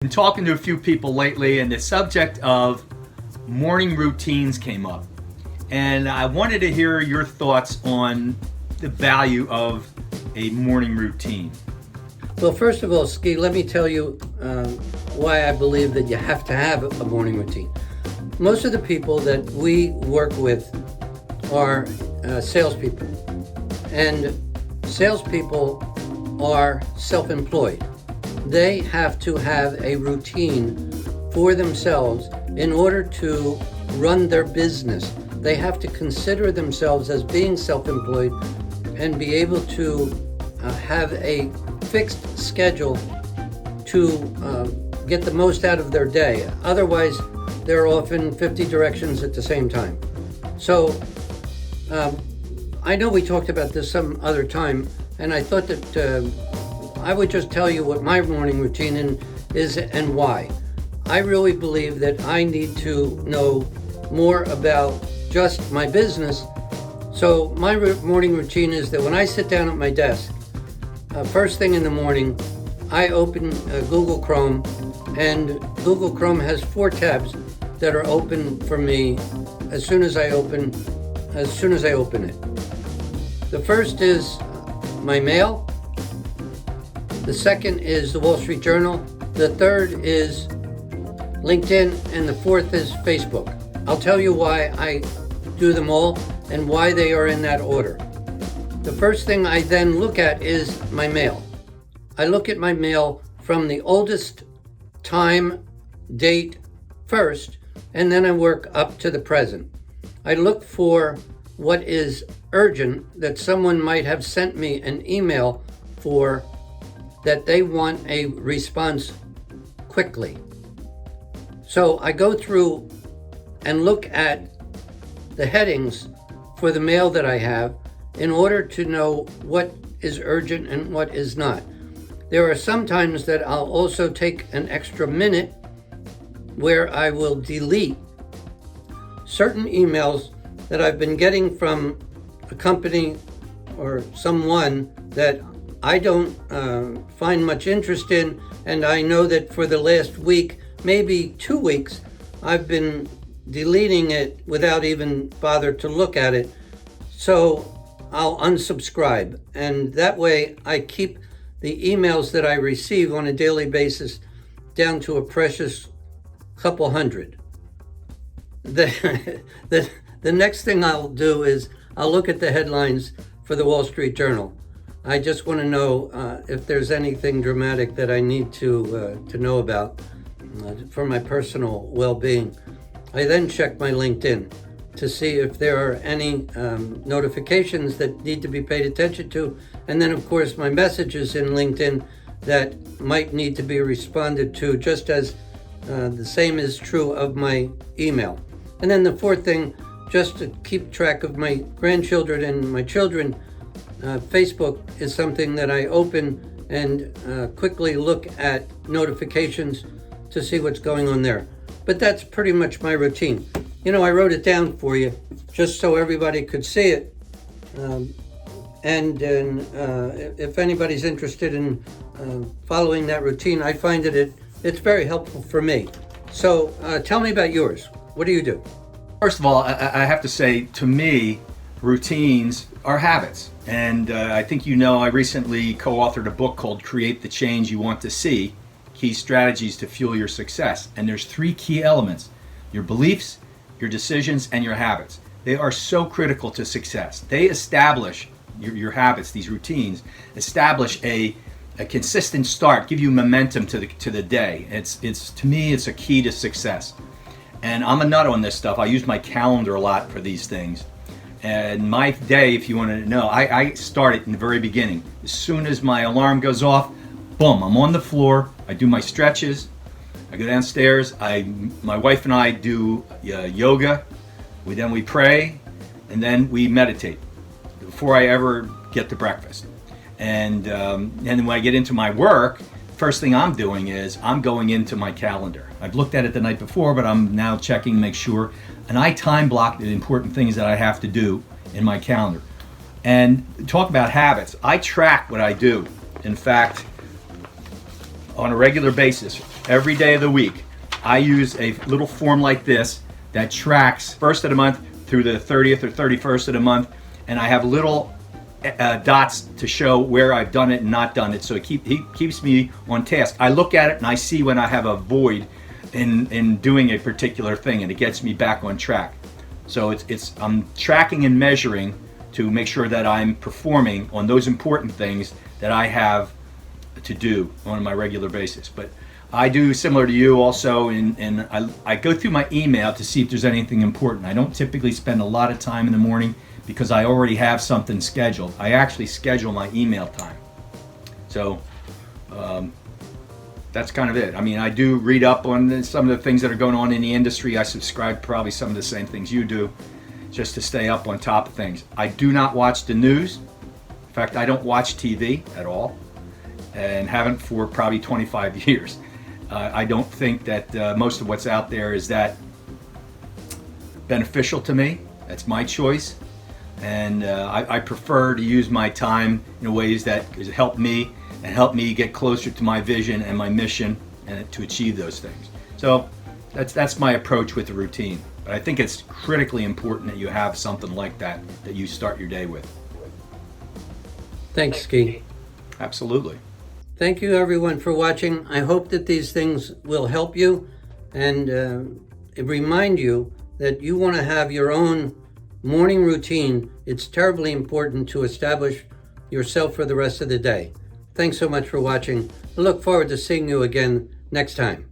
Been talking to a few people lately, and the subject of morning routines came up. And I wanted to hear your thoughts on the value of a morning routine. Well, first of all, Ski, let me tell you why I believe that you have to have a morning routine. Most of the people that we work with are salespeople, and salespeople are self-employed. They have to have a routine for themselves in order to run their business. They have to consider themselves as being self-employed and be able to have a fixed schedule to get the most out of their day. Otherwise, they're off in 50 directions at the same time. So I know we talked about this some other time, and I thought that I would just tell you what my morning routine is and why. I really believe that I need to know more about just my business. So my morning routine is that when I sit down at my desk, first thing in the morning, I open Google Chrome, and Google Chrome has 4 tabs that are open for me as soon as I open it. The first is my mail. The second is the Wall Street Journal. The third is LinkedIn, and the fourth is Facebook. I'll tell you why I do them all and why they are in that order. The first thing I then look at is my mail. I look at my mail from the oldest time, date first, and then I work up to the present. I look for what is urgent that someone might have sent me an email for that they want a response quickly. So I go through and look at the headings for the mail that I have in order to know what is urgent and what is not. There are some times that I'll also take an extra minute where I will delete certain emails that I've been getting from a company or someone that I don't find much interest in, and I know that for the last week, maybe 2 weeks, I've been deleting it without even bother to look at it. So I'll unsubscribe, and that way I keep the emails that I receive on a daily basis down to a precious couple hundred. The next thing I'll do is I'll look at the headlines for the Wall Street Journal. I just want to know if there's anything dramatic that I need to know about for my personal well-being. I then check my LinkedIn to see if there are any notifications that need to be paid attention to, and then of course my messages in LinkedIn that might need to be responded to, just as the same is true of my email. And then the fourth thing, just to keep track of my grandchildren and my children, Facebook is something that I open and quickly look at notifications to see what's going on there. But that's pretty much my routine. You know, I wrote it down for you just so everybody could see it. And if anybody's interested in following that routine, I find that it's very helpful for me. So tell me about yours. What do you do? First of all, I have to say, to me, routines are habits. And I think I recently co-authored a book called Create the Change You Want to See, Key Strategies to Fuel Your Success. And there's 3 key elements: your beliefs, your decisions, and your habits. They are so critical to success. They establish your habits, these routines, establish a consistent start, give you momentum to the day. It's to me, it's a key to success. And I'm a nut on this stuff. I use my calendar a lot for these things. And my day, if you want to know, I start it in the very beginning. As soon as my alarm goes off, boom, I'm on the floor. I do my stretches. I go downstairs. My wife and I do yoga. We pray, and then we meditate before I ever get to breakfast. And then when I get into my work, first thing I'm doing is I'm going into my calendar. I've looked at it the night before, but I'm now checking to make sure. And I time block the important things that I have to do in my calendar. And talk about habits. I track what I do. In fact, on a regular basis, every day of the week, I use a little form like this that tracks first of the month through the 30th or 31st of the month, and I have little dots to show where I've done it and not done it, so it keeps me on task. I look at it and I see when I have a void in doing a particular thing, and it gets me back on track. So I'm tracking and measuring to make sure that I'm performing on those important things that I have to do on my regular basis. But I do similar to you also, and I go through my email to see if there's anything important. I don't typically spend a lot of time in the morning because I already have something scheduled. I actually schedule my email time. So that's kind of it. I mean, I do read up on some of the things that are going on in the industry. I subscribe probably some of the same things you do, just to stay up on top of things. I do not watch the news. In fact, I don't watch TV at all, and haven't for probably 25 years. I don't think that most of what's out there is that beneficial to me. That's my choice. And I prefer to use my time in ways that help me and help me get closer to my vision and my mission and to achieve those things. So that's my approach with the routine. But I think it's critically important that you have something like that you start your day with. Thanks, Ski. Absolutely. Thank you, everyone, for watching. I hope that these things will help you and remind you that you want to have your own morning routine. It's terribly important to establish yourself for the rest of the day. Thanks so much for watching. I look forward to seeing you again next time.